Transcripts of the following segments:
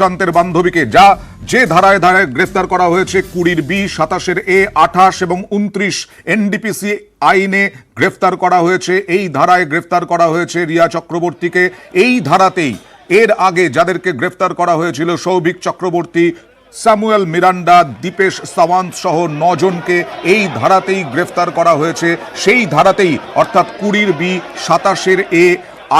সুশান্তের বান্ধবীকে যে ধারায় গ্রেফতার করা হয়েছে 20B, 27 A, 28 এবং 29 এনডিপিসি আইনে গ্রেফতার করা হয়েছে। এই ধারায় গ্রেফতার করা হয়েছে রিয়া চক্রবর্তীকে। এই ধারাতেই এর আগে যাদেরকে গ্রেফতার করা হয়েছিল সৌভিক চক্রবর্তী, স্যামুয়েল মিরান্ডা, দীপেশ সাওয়ান্ত সহ 9 জনকে এই ধারাতেই গ্রেফতার করা হয়েছে। সেই ধারাতেই অর্থাৎ 20B, 27 A,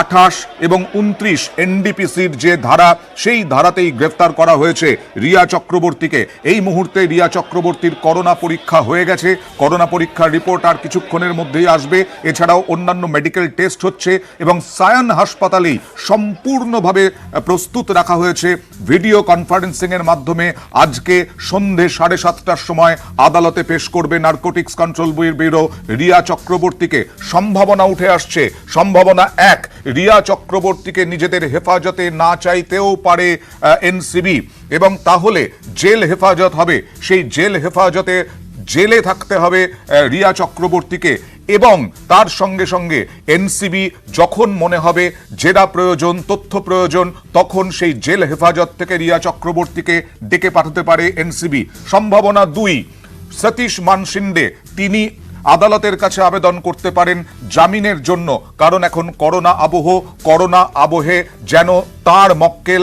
28 এবং 29 এনডিপিসির যে ধারা, সেই ধারাতেই গ্রেফতার করা হয়েছে রিয়া চক্রবর্তীকে। এই মুহূর্তে রিয়া চক্রবর্তীর করোনা পরীক্ষা হয়ে গেছে। করোনা পরীক্ষার রিপোর্ট আর কিছুক্ষণের মধ্যেই আসবে। এছাড়াও অন্যান্য মেডিকেল টেস্ট হচ্ছে এবং সায়ান হাসপাতালেই সম্পূর্ণভাবে প্রস্তুত রাখা হয়েছে ভিডিও কনফারেন্সিংয়ের মাধ্যমে। আজকে সন্ধে 7:30টার সময় আদালতে পেশ করবে নার্কোটিক্স কন্ট্রোল ব্যুরো রিয়া চক্রবর্তীকে। সম্ভাবনা উঠে আসছে, সম্ভাবনা এক, রিয়া চক্রবর্তীকে নিজেদের হেফাজতে না চাইতেও পারে এনসিবি, এবং তাহলে জেল হেফাজত হবে। সেই জেল হেফাজতে জেলে থাকতে হবে রিয়া চক্রবর্তীকে, এবং তার সঙ্গে সঙ্গে এনসিবি যখন মনে হবে জেরা প্রয়োজন, তথ্য প্রয়োজন, তখন সেই জেল হেফাজত থেকে রিয়া চক্রবর্তীকে ডেকে পাঠাতে পারে এনসিবি। সম্ভাবনা দুই, সতীশ মানসিন্দে তিনি আদালতের কাছে আবেদন করতে পারেন জামিনের জন্য, কারণ এখন করোনা আবহে যেন তার মক্কেল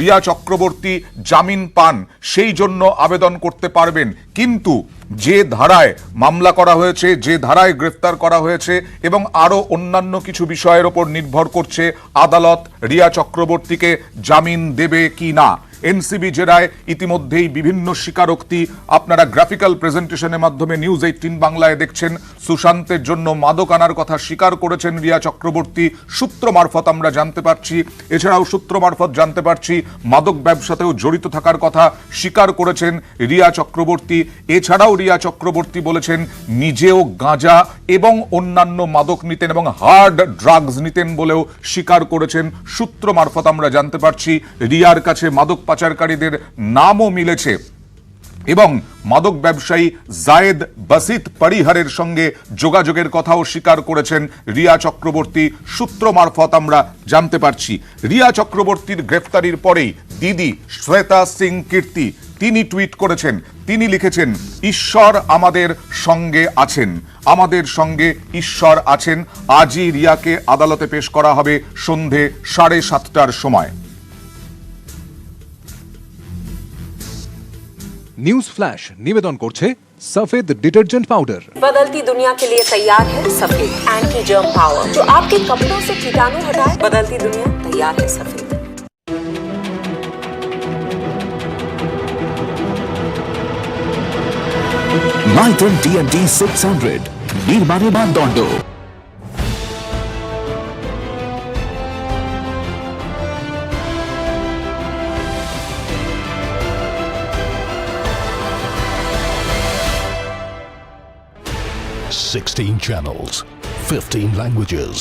রিয়া চক্রবর্তী জামিন পান, সেই জন্য আবেদন করতে পারবেন। কিন্তু যে ধারায় মামলা করা হয়েছে, যে ধারায় গ্রেফতার করা হয়েছে এবং আরও অন্যান্য কিছু বিষয়ের ওপর নির্ভর করছে আদালত রিয়া চক্রবর্তীকে জামিন দেবে কি না। এনসিবি জেরায় ইতিমধ্যেই বিভিন্ন স্বীকারোক্তি আপনারা গ্রাফিক্যাল প্রেজেন্টেশনের মাধ্যমে নিউজ 18 বাংলায় দেখছেন। সুশান্তের জন্য মাদক আনার কথা স্বীকার করেছেন রিয়া চক্রবর্তী, সূত্র মারফত আমরা জানতে পারছি। এছাড়াও সূত্র মারফত জানতে পারছি মাদক ব্যবসাতেও জড়িত থাকার কথা স্বীকার করেছেন রিয়া চক্রবর্তী। এছাড়াও রিয়া চক্রবর্তী বলেছেন নিজেও গাঁজা এবং অন্যান্য মাদক নিতেন এবং হার্ড ড্রাগস নিতেন বলেও স্বীকার করেছেন। সূত্র মারফত আমরা জানতে পারছি রিয়ার কাছে মাদক পাচারকারীদের নামও মিলেছে, এবং মাদক ব্যবসায়ী জায়েদ বাসিত পরিহারের সঙ্গে যোগাযোগের কথাও স্বীকার করেছেন রিয়া চক্রবর্তী। সূত্র মারফত আমরা জানতে পারছি রিয়া চক্রবর্তীর গ্রেফতারির পরেই দিদি শ্বেতা সিং কীর্তি তিনি টুইট করেছেন, তিনি লিখেছেন, ঈশ্বর আমাদের সঙ্গে আছেন, আমাদের সঙ্গে ঈশ্বর আছেন। আজই রিয়াকে আদালতে পেশ করা হবে সন্ধে 7:30টার সময়। न्यूज फ्लैश निवेदन করছে सफेद डिटर्जेंट पाउडर। बदलती दुनिया के लिए तैयार है सफेद एंटी जर्म पावर, जो आपके कपड़ों से कीटाणु हटाए। बदलती दुनिया तैयार है सफेद। 910 TMT 600 নির্মাণে মানদণ্ড। $16 channels, 15 languages,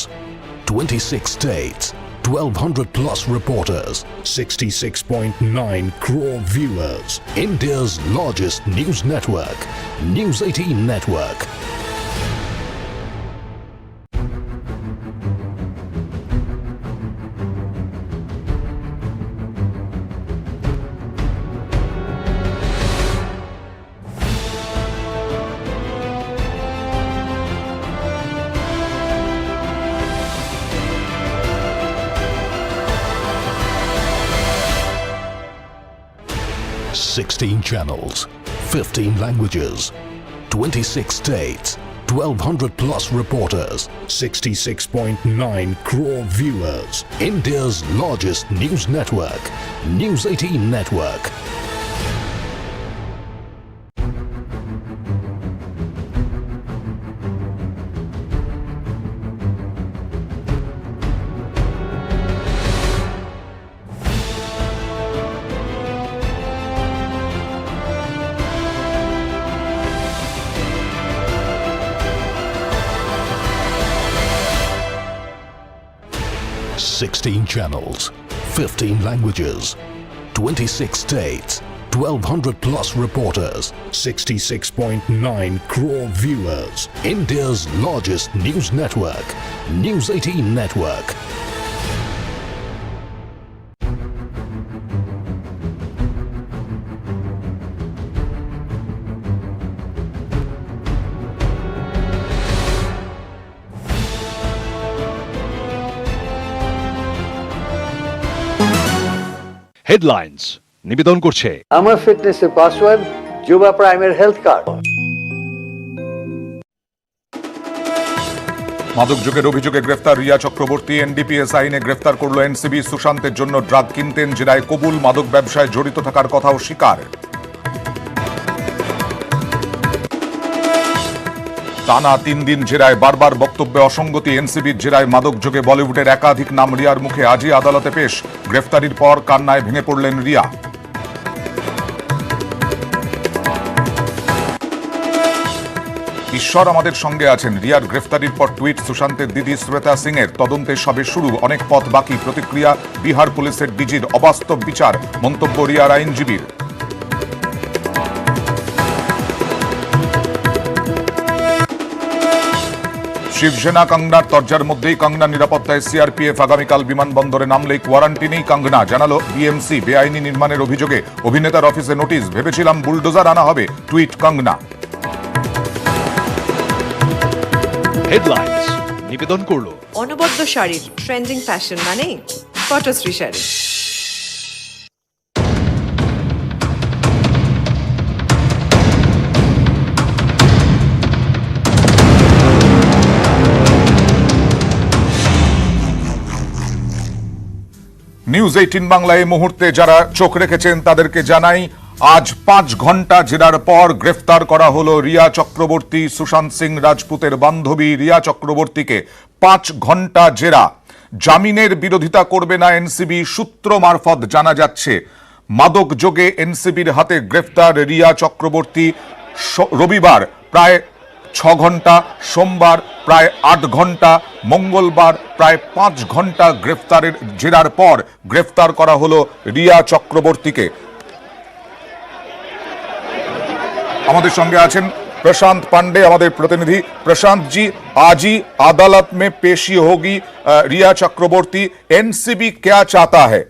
26 states, 1,200 plus reporters, 66.9 crore viewers. India's largest news network, News 18 Network. $16 channels, 15 languages, 26 states, 1,200 plus reporters, 66.9 crore viewers. India's largest news network, News 18 Network. $16 channels, 15 languages, 26 states, 1,200 plus reporters, 66.9 crore viewers. India's largest news network, News 18 Network. Headlines নিবেদন করছে আমার ফিটনেসের password যুবা প্রাইমের health card. মাদক যোগের অভিযোগে গ্রেফতার রিয়া চক্রবর্তী। এনডিপিএস আইনে গ্রেফতার করল এনসিবি। সুশান্তের জন্য ড্রাগ কিনতেন, জেরায় কবুল। মাদক ব্যবসায় জড়িত থাকার কথাও স্বীকার। টানা 3 দিন জেরায় বারবার বক্তব্যে অসঙ্গতি। এনসিবির জেরায় মাদক যোগে বলিউডের একাধিক নাম রিয়ার মুখে আজই আদালতে পেশ। গ্রেফতারির পর কান্নায় ভেঙে পড়লেন রিয়া। ঈশ্বর আমাদের সঙ্গে আছেন। রিয়ার গ্রেফতারির পর টুইট সুশান্তের দিদি শ্বেতা সিং এর। তদন্তে সবে শুরু, অনেক পথ বাকি। প্রতিক্রিয়া বিহার পুলিশের ডিজির। অবাস্তব বিচার, মন্তব্য রিয়ার আইনজীবীর। শিবসেনা কঙ্গনার তরজার মধ্যেই কঙ্গনা নিরাপত্তায় সিআরপিএফ। আগামীকাল বিমানবন্দরে নামলেই কোয়ারেন্টিনেই কঙ্গনা। জানালো বিএমসি। বেআইনি নির্মাণের অভিযোগে অভিনেতার অফিসে নোটিশ। ভেবেছিলাম বুলডোজার আনা হবে, টুইট কঙ্গনা। হেডলাইন্স নিবেদন করলো অনবদ্য শাড়ির ট্রেন্ডিং ফ্যাশন মানে পটশ্রী শাড়ি। নিউজ 18 বাংলা এই মুহূর্তে যারা চোখ রেখেছেন তাদেরকে জানাই, আজ 5 ঘন্টা জেরার পর গ্রেফতার করা হলো রিয়া চক্রবর্তী। সুশান্ত সিং রাজপুতের বান্ধবী রিয়া চক্রবর্তীকে 5 ঘন্টা জেরা। জামিনের বিরোধিতা করবে না এনসিবি, সূত্র মারফত জানা যাচ্ছে। মাদক যোগে এনসিবির হাতে গ্রেফতার রিয়া চক্রবর্তী। রবিবার প্রায় 6 ঘন্টা, সোমবার প্রায় 8 ঘন্টা, মঙ্গলবার প্রায় 5 ঘন্টা গ্রেফতারের জেরার পর গ্রেফতার করা হলো রিয়া চক্রবর্তীকে। আমাদের সঙ্গে আছেন प्रशांत पांडे, हमारे प्रतिनिधि। प्रशांत जी, आज ही अदालत में पेशी होगी रिया चक्रवर्ती। एनसीबी क्या चाहता है?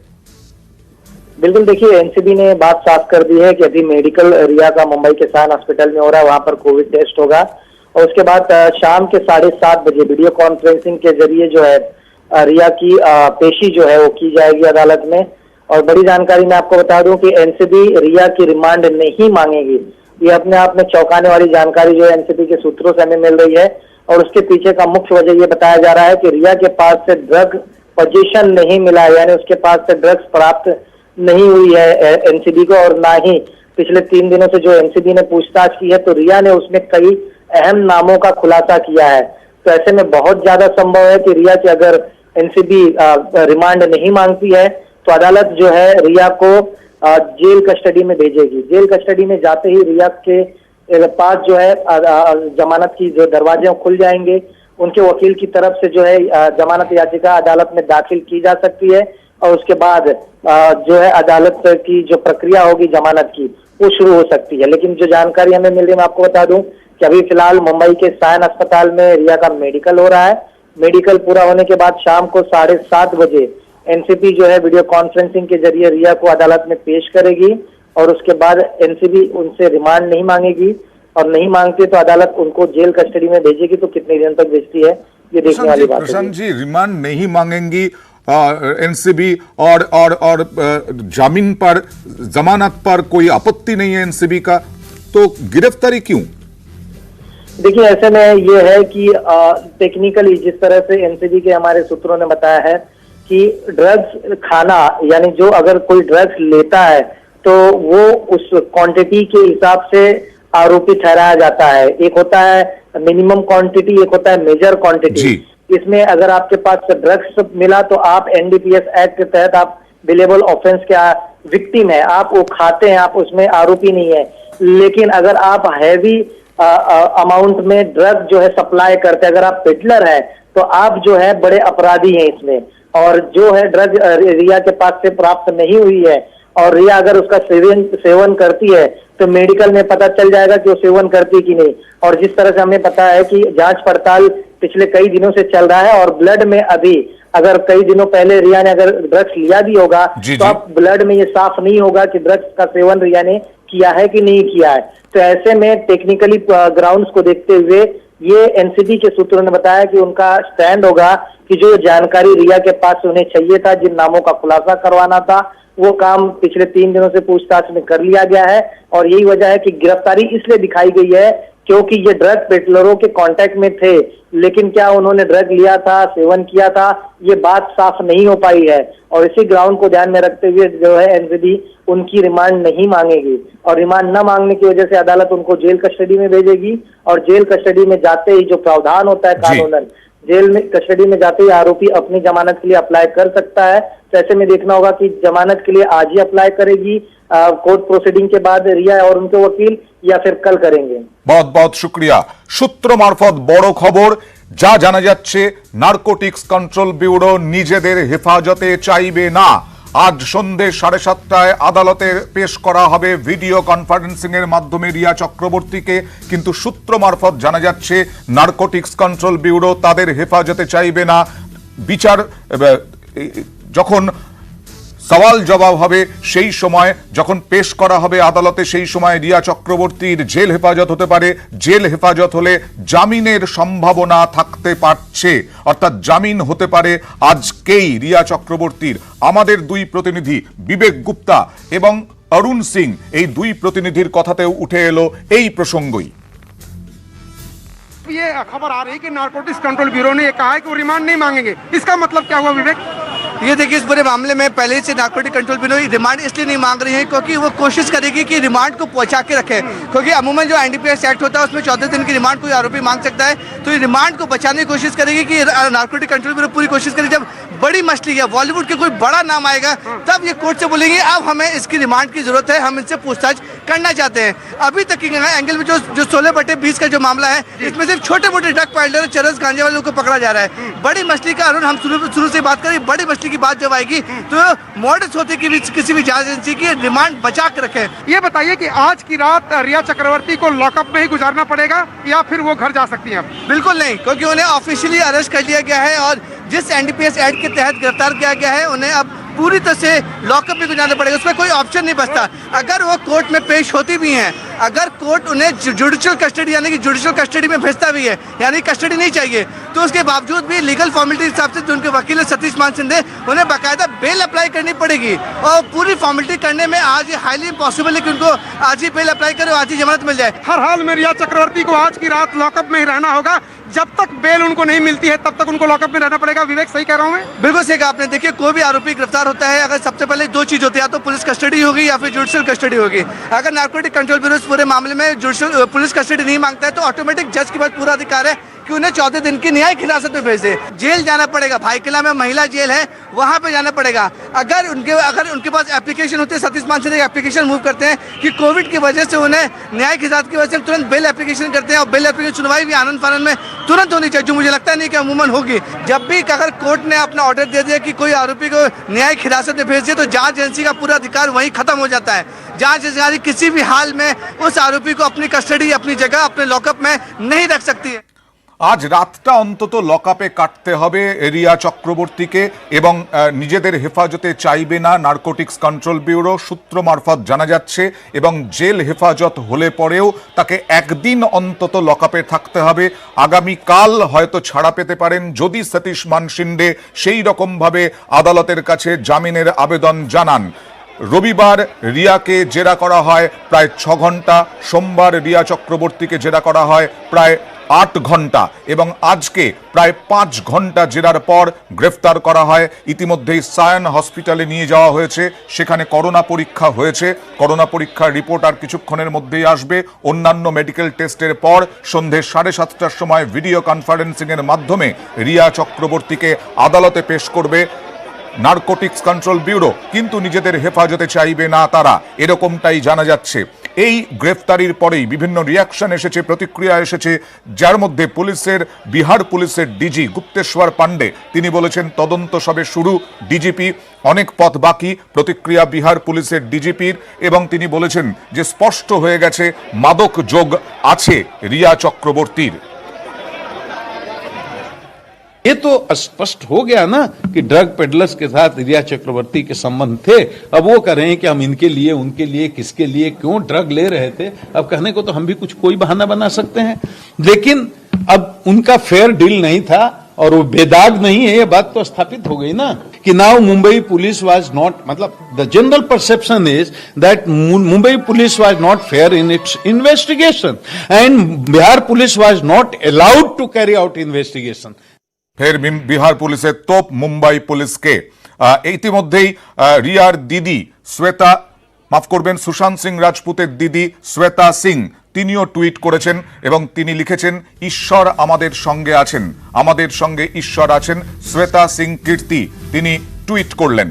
बिल्कुल, देखिए एनसीबी ने बात साफ कर दी है कि अभी मेडिकल रिया का मुंबई के साइन हॉस्पिटल में हो रहा है, वहां पर कोविड टेस्ट होगा और उसके बाद शाम के 7:30 बजे वीडियो कॉन्फ्रेंसिंग के जरिए जो है रिया की पेशी जो है वो की जाएगी अदालत में। और बड़ी जानकारी मैं आपको बता दूं कि एनसीबी रिया की रिमांड नहीं मांगेगी। ये अपने आप में चौंकाने वाली जानकारी जो है एनसीबी के सूत्रों से हमें मिल रही है और उसके पीछे का मुख्य वजह ये बताया जा रहा है कि रिया के पास से ड्रग पोजीशन नहीं मिला है, यानी उसके पास से ड्रग्स प्राप्त नहीं हुई है एनसीबी को। और ना ही पिछले 3 दिनों से जो एनसीबी ने पूछताछ की है तो रिया ने उसमें कई अहम नामों का खुलासा किया है। तो ऐसे में बहुत ज्यादा संभव है कि रिया की अगर एनसीबी रिमांड नहीं मांगती है तो अदालत जो है रिया को जेल कस्टडी में भेजेगी। जेल कस्टडी में जाते ही रिया के पास जो है जमानत की जो दरवाजे खुल जाएंगे। उनके वकील की तरफ से जो है जमानत याचिका अदालत में दाखिल की जा सकती है और उसके बाद जो है अदालत की जो प्रक्रिया होगी जमानत की वो शुरू हो सकती है। लेकिन जो जानकारी हमें मिल रही है मैं आपको बता दूं कि अभी फिलहाल मुंबई के साइन अस्पताल में रिया का मेडिकल हो रहा है। मेडिकल पूरा होने के बाद शाम को 7:30 बजे एनसीबी जो है वीडियो कॉन्फ्रेंसिंग के जरिए रिया को अदालत में पेश करेगी और उसके बाद एनसीबी उनसे रिमांड नहीं मांगेगी और नहीं मांगती तो अदालत उनको जेल कस्टडी में भेजेगी। तो कितने दिन तक भेजती है ये देखने वाली बात है। प्रशांत जी, रिमांड नहीं मांगेंगी एनसीबी और जामीन पर, जमानत पर कोई आपत्ति नहीं है एनसीबी का, तो गिरफ्तारी क्यों? देखिए ऐसे में ये है कि टेक्निकली जिस तरह से एनसीबी के हमारे सूत्रों ने बताया है कि ड्रग्स खाना, यानी जो अगर कोई ड्रग्स लेता है तो वो उस क्वांटिटी के हिसाब से आरोपी ठहराया जाता है। एक होता है मिनिमम क्वांटिटी, एक होता है मेजर क्वांटिटी। इसमें अगर आपके पास ड्रग्स मिला तो आप एनडीपीएस एक्ट के तहत आप बिलेबल ऑफेंस के विक्टिम है, आप वो खाते हैं, आप उसमें आरोपी नहीं है। लेकिन अगर आप हैवी अमाउंट में ड्रग जो है सप्लाई करते हैं, अगर आप पेडलर है तो आप जो है बड़े अपराधी हैं इसमें। और जो है ड्रग रिया के पास से प्राप्त नहीं हुई है और रिया अगर उसका सेवन करती है तो मेडिकल में पता चल जाएगा कि वो सेवन करती कि नहीं। और जिस तरह से हमें पता है कि जांच पड़ताल पिछले कई दिनों से चल रहा है और ब्लड में अभी अगर कई दिनों पहले रिया ने अगर ड्रग्स लिया भी होगा तो अब ब्लड में ये साफ नहीं होगा कि ड्रग्स का सेवन रिया ने किया है कि नहीं किया है। तो ऐसे में टेक्निकली ग्राउंड्स को देखते हुए ये एनसीबी के सूत्रों ने बताया कि उनका स्टैंड होगा कि जो जानकारी रिया के पास उन्हें चाहिए था, जिन नामों का खुलासा करवाना था, वो काम पिछले 3 दिनों से पूछताछ में कर लिया गया है। और यही वजह है कि गिरफ्तारी इसलिए दिखाई गई है क्योंकि ये ड्रग पेडलरों के कांटेक्ट में थे, लेकिन क्या उन्होंने ड्रग लिया था, सेवन किया था, ये बात साफ नहीं हो पाई है। और इसी ग्राउंड को ध्यान में रखते हुए जो है एनसीबी उनकी रिमांड नहीं मांगेगी, और रिमांड न मांगने की वजह से अदालत उनको जेल कस्टडी में भेजेगी। और जेल कस्टडी में जाते ही जो प्रावधान होता है कानूनन, जेल में कस्टडी में जाते ही आरोपी अपनी जमानत के लिए अप्लाई कर सकता है। तो ऐसे में देखना होगा कि जमानत के लिए आज ही अप्लाई करेगी कोर्ट प्रोसीडिंग के बाद रिया और उनके वकील, या फिर कल करेंगे। बहुत बहुत शुक्रिया। সূত্র মারফত বড় খবর যা জানা যাচ্ছে, নারকোটিক্স কন্ট্রোল ব্যুরো নিজেদের হেফাজতে চাইবে না। আজ সন্ধ্যে 7:30টায় আদালতে পেশ করা হবে ভিডিও কনফারেন্সিং এর মাধ্যমে রিয়া চক্রবর্তীকে, কিন্তু সূত্র মারফত জানা যাচ্ছে নারকোটিক্স কন্ট্রোল ব্যুরো তাদের হেফাজতে চাইবে না। বিচার যখন সওয়াল জবাব হবে সেই সময়, যখন পেশ করা হবে আদালতে, সেই সময় রিয়া চক্রবর্তীর জেল হেফাজত হতে পারে। জেল হেফাজত হলে জামিনের সম্ভাবনা থাকতে পারছে, অর্থাৎ জামিন হতে পারে আজকেই রিয়া চক্রবর্তীর। আমাদের দুই প্রতিনিধি বিবেক গুপ্তা এবং অরুণ সিং এই দুই প্রতিনিধির কথাতেও উঠে এলো এই প্রসঙ্গই। ये खबर आ रही है कि नारकोटिक्स कंट्रोल ब्यूरो ने कहा है कि वो रिमांड नहीं मांगेंगे, इसका मतलब क्या हुआ विवेक? ये देखिए, इस पूरे मामले में पहले से नारकोटिक कंट्रोल ब्यूरो रिमांड इसलिए नहीं मांग रही है क्योंकि वो कोशिश करेगी कि रिमांड को पहुंचा के रखे, क्योंकि अमूमन जो एनडीपीएस एक्ट होता है उसमें 14 दिन की रिमांड कोई आरोपी मांग सकता है। तो ये रिमांड को बचाने की कोशिश करेगी कि नारकोटिक कंट्रोल ब्यूरो पूरी कोशिश करेगी जब बड़ी मछली है, बॉलीवुड के कोई बड़ा नाम आएगा, तब ये कोर्ट से बोलेंगे अब हमें इसकी रिमांड की जरूरत है, हम इनसे पूछताछ करना चाहते हैं। अभी तक के एंगल में जो 16/20 का जो मामला है, इसमें सिर्फ छोटे मोटे ड्रग पैडलर, चरस गांजे वालों को पकड़ा जा रहा है। बड़ी मछली का अरुण, हम शुरू से बात करें, बड़ी मछली की बात जब आएगी तो मॉडस होते कि किसी भी जांच एजेंसी की रिमांड बचा के रखे। ये बताइए कि आज की रात रिया चक्रवर्ती को लॉकअप में ही गुजारना पड़ेगा या फिर वो घर जा सकती हैं? बिल्कुल नहीं, क्योंकि उन्हें ऑफिशियली अरेस्ट कर लिया गया है और जिस एनडीपीएस एक्ट के तहत गिरफ्तार किया गया है उन्हें अब पूरी तरह से लॉकअप में गुजारना पड़ेगा, उसमें कोई ऑप्शन नहीं बचता। अगर वो कोर्ट में पेश होती भी हैं, अगर कोर्ट उन्हें जुडिशियल कस्टडी यानी कि जुडिशियल कस्टडी में भेजता भी है, यानी कस्टडी नहीं चाहिए, तो उसके बावजूद भी लीगल फॉर्मेलिटी हिसाब से जो उनके वकील है सतीश मान सिंधे, उन्हें बाकायदा बेल अप्लाई करनी पड़ेगी। और पूरी फॉर्मेलिटी करने में आज ये हाईली इम्पॉसिबल है कि उनको आज ही बेल अप्लाई करे, आज ही जमानत मिल जाए। हर हाल में रिया चक्रवर्ती को आज की रात लॉकअप में ही रहना होगा, जब तक बेल उनको नहीं मिलती है तब तक उनको लॉकअप में रहना पड़ेगा। विवेक, सही कह रहा हूँ मैं? बिल्कुल सही कहा आपने। देखिए, कोई भी आरोपी गिरफ्तार होता है, अगर सबसे पहले 2 चीज होती है, या तो पुलिस कस्टडी होगी या फिर जुडिशियल कस्टडी होगी। अगर नारकोटिक कंट्रोल ब्यूरो इस पूरे मामले में जुडिशियल पुलिस कस्टडी नहीं मांगता है तो ऑटोमेटिक जज के पास पूरा अधिकार है कि उन्हें 14 दिन की न्यायिक हिरासत में भेज दे। जेल जाना पड़ेगा, भाईकिला में महिला जेल है, वहां पे जाना पड़ेगा। अगर उनके पास एप्लीकेशन होती है, सतीश मान सिंह एप्लीकेशन मूव करते हैं कि कोविड की वजह से उन्हें न्यायिक हिरासत की वजह से तुरंत बेल एप्लीकेशन करते हैं, और बेल एप्लीकेशन सुनवाई भी आनंद फानंद में तुरंत होनी चाहिए, जो मुझे लगता नहीं कि अमूमन होगी। जब भी अगर कोर्ट ने अपना ऑर्डर दे दिया कि कोई आरोपी को न्यायिक हिरासत में भेज दिया, तो जांच एजेंसी का पूरा अधिकार वहीं खत्म हो जाता है। जांच एजेंसी किसी भी हाल में उस आरोपी को अपनी कस्टडी, अपनी जगह, अपने लॉकअप में नहीं रख सकती है। আজ রাতটা অন্তত লকআপে কাটতে হবে রিয়া চক্রবর্তীকে এবং নিজেদের হেফাজতে চাইবে না নারকোটিক্স কন্ট্রোল ব্যুরো, সূত্র মারফত জানা যাচ্ছে। এবং জেল হেফাজত হলে পরেও তাকে একদিন অন্তত লকআপে থাকতে হবে। আগামীকাল হয়তো ছাড়া পেতে পারেন যদি সতীশ মানসিন্ডে সেই রকমভাবে আদালতের কাছে জামিনের আবেদন জানান। রবিবার রিয়াকে জেরা করা হয় প্রায় 6 ঘন্টা, সোমবার রিয়া চক্রবর্তীকে জেরা করা হয় প্রায় 8 ঘন্টা এবং আজকে প্রায় 5 ঘন্টা জেরার পর গ্রেফতার করা হয়। ইতিমধ্যেই সায়ন হসপিটালে নিয়ে যাওয়া হয়েছে, সেখানে করোনা পরীক্ষা হয়েছে। করোনা পরীক্ষার রিপোর্ট আর কিছুক্ষণের মধ্যেই আসবে। অন্যান্য মেডিকেল টেস্টের পর সন্ধে 7:30টার সময় ভিডিও কনফারেন্সিং এর মাধ্যমে রিয়া চক্রবর্তীকে আদালতে পেশ করবে নারকোটিক্স কন্ট্রোল ব্যুরো, কিন্তু নিজেদের হেফাজতে চাইবে না তারা, এরকমটাই জানা যাচ্ছে। এই গ্রেফতারির পরেই বিভিন্ন রিয়াকশন এসেছে, প্রতিক্রিয়া এসেছে, যার মধ্যে বিহার পুলিশের ডিজি গুপ্তেশ্বর পান্ডে তিনি বলেছেন তদন্ত সবে শুরু, ডিজিপি অনেক পথ বাকি। প্রতিক্রিয়া বিহার পুলিশের ডিজিপির, এবং তিনি বলেছেন যে স্পষ্ট হয়ে গেছে মাদক যোগ আছে রিয়া চক্রবর্তীর। ये तो स्पष्ट हो गया ना कि ड्रग पेडलर्स के साथ रिया चक्रवर्ती के संबंध थे। अब वो कह रहे हैं कि हम इनके लिए, उनके लिए, किसके लिए, क्यों ड्रग ले रहे थे। अब कहने को तो हम भी कोई बहाना बना सकते हैं, लेकिन अब उनका फेयर डील नहीं था और वो बेदाग नहीं है, ये बात तो स्थापित हो गई ना कि now Mumbai police was not, मतलब the general perception is that Mumbai police was not fair in its investigation and Bihar police was not allowed to carry out investigation. ফের বিহার পুলিশের তোপ মুম্বাই পুলিশকে। ইতিমধ্যেই রিয়ার দিদি শ্বেতা, মাফ করবেন, সুশান্ত সিং রাজপুতের দিদি শ্বেতা সিং তিনিও টুইট করেছেন এবং তিনি লিখেছেন, ঈশ্বর আমাদের সঙ্গে আছেন, আমাদের সঙ্গে ঈশ্বর আছেন। শ্বেতা সিং কীর্তি তিনি টুইট করলেন।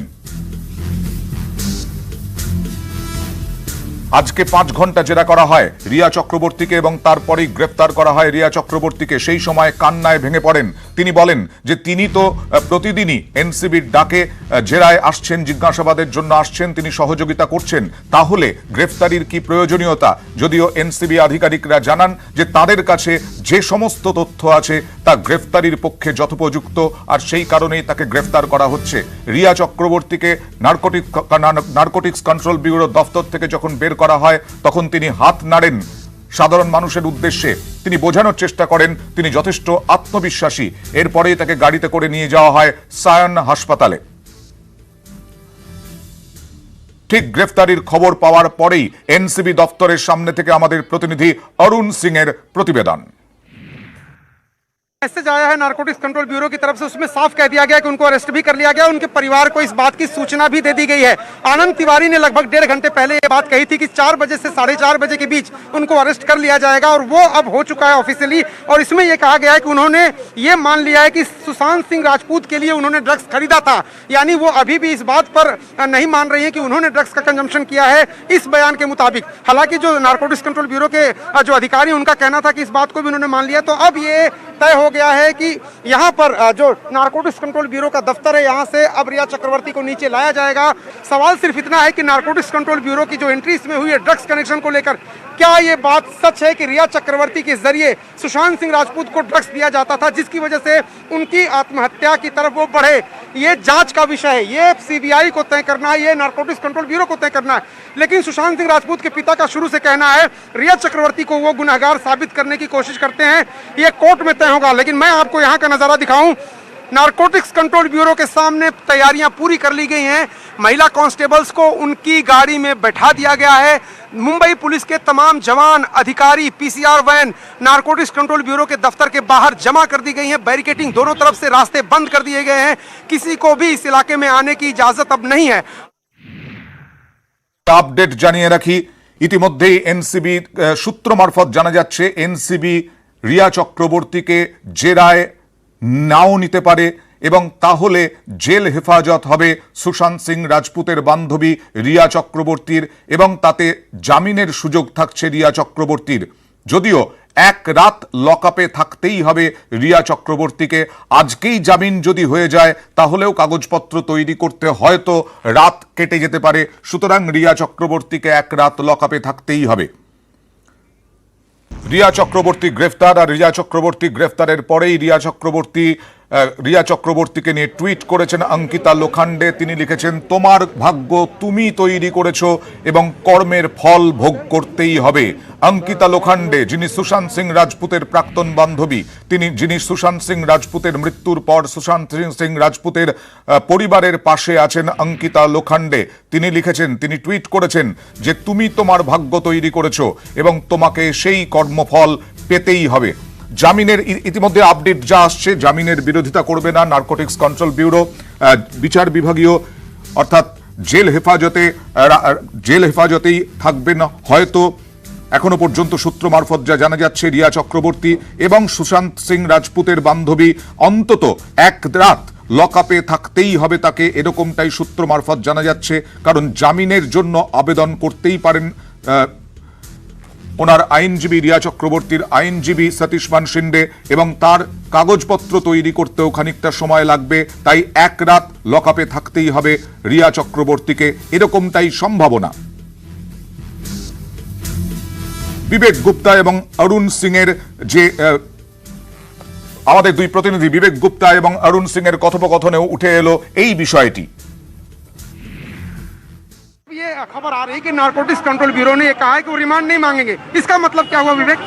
আজকে 5 ঘন্টা জেরা করা হয় রিয়া চক্রবর্তীকে এবং তারপরেই গ্রেফতার করা হয় রিয়া চক্রবর্তীকে। সেই সময় কান্নায় ভেঙে পড়েন। তিনি বলেন যে তিনি তো প্রতিদিনই এনসিবির ডাকে জেরায় আসছেন, জিজ্ঞাসাবাদের জন্য আসছেন, তিনি সহযোগিতা করছেন, তাহলে গ্রেফতারির কি প্রয়োজনীয়তা? যদিও এনসিবি আধিকারিকরা জানান যে তাদের কাছে যে সমস্ত তথ্য আছে তা গ্রেফতারির পক্ষে যথোপযুক্ত, আর সেই কারণেই তাকে গ্রেফতার করা হচ্ছে। রিয়া চক্রবর্তীকে নার্কোটিক্স কন্ট্রোল ব্যুরো দফতর থেকে যখন বের করা হয় তখন তিনি হাত নাড়েন সাধারণ মানুষের উদ্দেশ্যে। তিনি বোঝানোর চেষ্টা করেন তিনি যথেষ্ট আত্মবিশ্বাসী। এরপরেই তাকে গাড়িতে করে নিয়ে যাওয়া হয় সায়ন হাসপাতালে। ঠিক গ্রেফতারির খবর পাওয়ার পরেই এনসিবি দফতরের সামনে থেকে আমাদের প্রতিনিধি অরুণ সিং এর প্রতিবেদন। मैसेज आया है नारकोटिक्स कंट्रोल ब्यूरो की तरफ से, उसमें साफ कह दिया गया कि उनको अरेस्ट भी कर लिया गया। उनके परिवार को इस बात की सूचना भी दे दी गई है। आनंद तिवारी ने लगभग 1.5 घंटे पहले ये बात कही थी कि 4 बजे से 4:30 बजे के बीच उनको अरेस्ट कर लिया जाएगा, और वो अब हो चुका है ऑफिशियली। और इसमें यह कहा गया है कि उन्होंने ये मान लिया है कि सुशांत सिंह राजपूत के लिए उन्होंने ड्रग्स खरीदा था। यानी वो अभी भी इस बात पर नहीं मान रही है कि उन्होंने ड्रग्स का कंजम्पशन किया है इस बयान के मुताबिक। हालांकि जो नारकोटिक्स कंट्रोल ब्यूरो के जो अधिकारी, उनका कहना था कि इस बात को भी उन्होंने मान लिया। तो अब ये तय हो गया है कि यहाँ पर जो नारकोटिक्स कंट्रोल ब्यूरो का दफ्तर है, यहाँ से अब रिया चक्रवर्ती को नीचे लाया जाएगा। सवाल सिर्फ इतना है कि नारकोटिक्स कंट्रोल ब्यूरो की जो एंट्री इसमें हुई है ड्रग्स कनेक्शन को लेकर, क्या ये बात सच है कि रिया चक्रवर्ती के जरिए सुशांत सिंह राजपूत को ड्रग्स दिया जाता था, जिसकी वजह से उनकी आत्महत्या की तरफ वो बढ़े? ये जांच का विषय है, ये सीबीआई को तय करना है, ये नारकोटिक्स कंट्रोल ब्यूरो को तय करना है। लेकिन सुशांत सिंह राजपूत के पिता का शुरू से कहना है रिया चक्रवर्ती को वो गुनहगार साबित करने की कोशिश करते हैं, ये कोर्ट में तय होगा। लेकिन मैं आपको यहाँ का नजारा दिखाऊं, नारकोटिक्स कंट्रोल ब्यूरो के सामने तैयारियां पूरी कर ली गई हैं। महिला कांस्टेबल्स को उनकी गाड़ी में बैठा दिया गया है। मुंबई पुलिस के तमाम जवान, अधिकारी, PCR van narcotics control bureau के दफ्तर के बाहर जमा कर दी गई है। बैरिकेटिंग, दोनों तरफ से रास्ते बंद कर दिए गए हैं। किसी को भी इस इलाके में आने की इजाजत अब नहीं है। আপডেট জানিয়ে রাখি, ইতিমধ্যেই এনসিবি সূত্র মারফত জানা যাচ্ছে এনসিবি রিয়া চক্রবর্তীকে জেরায় নাও নিতে পারে এবং তাহলে জেল হেফাজত হবে সুশান্ত সিং রাজপুতের বান্ধবী রিয়া চক্রবর্তীর এবং তাতে জামিনের সুযোগ থাকছে রিয়া চক্রবর্তীর। যদিও 1 রাত লকআপে থাকতেই হবে রিয়া চক্রবর্তীকে। আজকেই জামিন যদি হয়ে যায় তাহলেও কাগজপত্র তৈরি করতে হয়তো রাত কেটে যেতে পারে। সুতরাং রিয়া চক্রবর্তীকে 1 রাত লকআপে থাকতেই হবে। রিয়া চক্রবর্তী গ্রেফতার, আর রিয়া চক্রবর্তী গ্রেফতারের পরেই রিয়া চক্রবর্তীকে নিয়ে টুইট করেছেন অঙ্কিতা লোখান্ডে। তিনি লিখেছেন, তোমার ভাগ্য তুমি তৈরি করেছো এবং কর্মের ফল ভোগ করতেই হবে। অঙ্কিতা লোখান্ডে, যিনি সুশান্ত সিং রাজপুতের প্রাক্তন বান্ধবী, যিনি সুশান্ত সিং রাজপুতের মৃত্যুর পর সুশান্ত সিং রাজপুতের পরিবারের পাশে আছেন অঙ্কিতা লোখান্ডে, তিনি লিখেছেন, তিনি টুইট করেছেন যে তুমি তোমার ভাগ্য তৈরি করেছো এবং তোমাকে সেই কর্মফল পেতেই হবে। জামিনের ইতিমধ্যে আপডেট যা আসছে, জামিনের বিরোধিতা করবে না নারকোটিক্স কন্ট্রোল ব্যুরো। বিচার বিভাগীয় অর্থাৎ জেল হেফাজতেই থাকবেন হয়তো। এখনো পর্যন্ত সূত্র মারফত যা জানা যাচ্ছে, রিয়া চক্রবর্তী এবং সুশান্ত সিং রাজপুতের বান্ধবী অন্তত 1 রাত লকআপে থাকতেই হবে তাকে, এরকমটাই সূত্র মারফত জানা যাচ্ছে। কারণ জামিনের জন্য আবেদন করতেই পারেন ওনার আইনজীবী, রিয়া চক্রবর্তীর আইনজীবী সতীশমান শিন্ডে, এবং তার কাগজপত্র তৈরি করতেও খানিকটা সময় লাগবে। তাই 1 রাত লকআপে থাকতেই হবে রিয়া চক্রবর্তীকে, এরকমটাই সম্ভাবনা। বিবেক গুপ্তা এবং অরুণ সিং এর যে আমাদের দুই প্রতিনিধি বিবেক গুপ্তা এবং অরুণ সিং এর কথোপকথনেও উঠে এলো এই বিষয়টি। ये खबर आ रही है कि नारकोटिक्स कंट्रोल ब्यूरो ने ये कहा है कि वो रिमांड नहीं मांगेंगे, इसका मतलब क्या हुआ विवेक?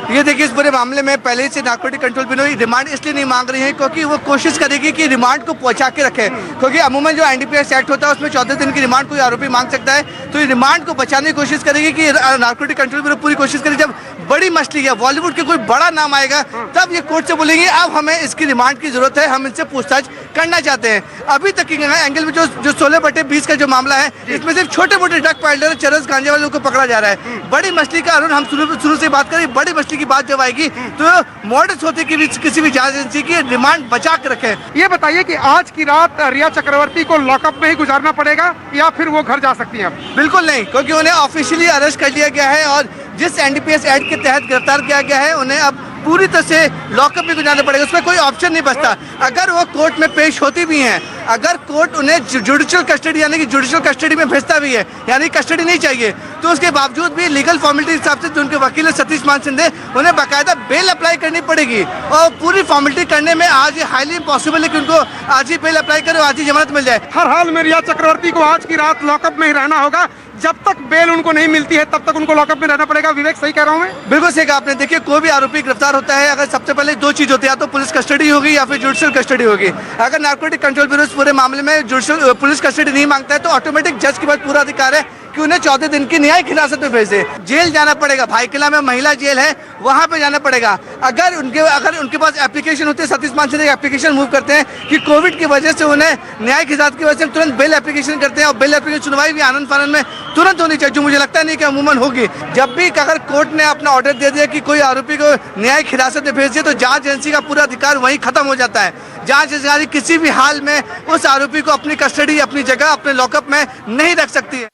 ये देखिए इस पूरे मामले में पहले से नारकोटिक कंट्रोल ब्यूरो रिमांड इसलिए नहीं मांग रही है क्योंकि वो कोशिश करेगी कि रिमांड को पहुंचा के रखे, क्योंकि अमूमन जो एनडीपीएस एक्ट होता है उसमें 14 दिन की रिमांड कोई आरोपी मांग सकता है, तो ये रिमांड को बचाने की कोशिश करेगी कि नारकोटिक कंट्रोल ब्यूरो पूरी कोशिश करेगी जब बड़ी मछली है बॉलीवुड के कोई बड़ा नाम आएगा तब ये कोर्ट से बोलेंगे अब हमें इसकी रिमांड की जरूरत है, हम इनसे पूछताछ करना चाहते हैं। अभी तक के एंगल में जो 16/20 का जो मामला है इसमें सिर्फ छोटे मोटे ड्रग पैडलर चरस गांजे वालों को पकड़ा जा रहा है। बड़ी मछली का अरुण हम शुरू से बात करें, बड़ी मछली की बात जब आएगी तो मॉडर्स होते कि किसी भी जांच एजेंसी की रिमांड बचा के रखे। ये बताइए कि आज की रात रिया चक्रवर्ती को लॉकअप में ही गुजारना पड़ेगा या फिर वो घर जा सकती हैं? बिल्कुल नहीं, क्योंकि उन्हें ऑफिशियली अरेस्ट कर लिया गया है और जिस एनडीपीएस एक्ट के तहत गिरफ्तार किया गया है उन्हें अब पूरी तरह से लॉकअप में गुजारना पड़ेगा, उसमें कोई ऑप्शन नहीं बचता। अगर वो कोर्ट में पेश होती भी हैं, अगर कोर्ट उन्हें जुडिशियल कस्टडी यानी कि जुडिशियल कस्टडी में भेजता भी है, यानी कस्टडी नहीं चाहिए, तो उसके बावजूद भी लीगल फॉर्मेलिटी के हिसाब से जो उनके वकील है सतीश मान सिंधे, उन्हें बाकायदा बेल अप्लाई करनी पड़ेगी और पूरी फॉर्मेलिटी करने में आज ये हाईली इम्पॉसिबल है कि उनको आज ही बेल अप्लाई करे, आज ही जमानत मिल जाए। हर हाल में रिया चक्रवर्ती को आज की रात लॉकअप में ही रहना होगा, जब तक बेल उनको नहीं मिलती है तब तक उनको लॉकअप में रहना पड़ेगा। विवेक सही कह रहा हूँ मैं? बिल्कुल सही कहा आपने। देखिए कोई भी आरोपी गिरफ्तार होता है अगर सबसे पहले दो चीज होती है, या तो पुलिस कस्टडी होगी या फिर जुडिशियल कस्टडी होगी। अगर नारकोटिक कंट्रोल ब्यूरो इस पूरे मामले में जुडिशियल पुलिस कस्टडी नहीं मांगता है तो ऑटोमेटिक जज के पास पूरा अधिकार है कि उन्हें 14 दिन की न्यायिक हिरासत में भेज दे। जेल जाना पड़ेगा, भाईकिला में महिला जेल है वहां पे जाना पड़ेगा। अगर उनके पास एप्लीकेशन होती है, सतीश मान सिंह एप्लीकेशन मूव करते हैं कि कोविड की वजह से उन्हें न्यायिक हिरासत की वजह से तुरंत बेल एप्लीकेशन करते हैं और बेल एप्लीकेशन सुनवाई भी आनंद फानंद में तुरंत होनी चाहिए, जो मुझे लगता नहीं कि अमूमन होगी। जब भी अगर कोर्ट ने अपना ऑर्डर दे दिया कि कोई आरोपी को न्यायिक हिरासत में भेज दिए तो जांच एजेंसी का पूरा अधिकार वहीं खत्म हो जाता है। जांच एजेंसी किसी भी हाल में उस आरोपी को अपनी कस्टडी, अपनी जगह, अपने लॉकअप में नहीं रख सकती है।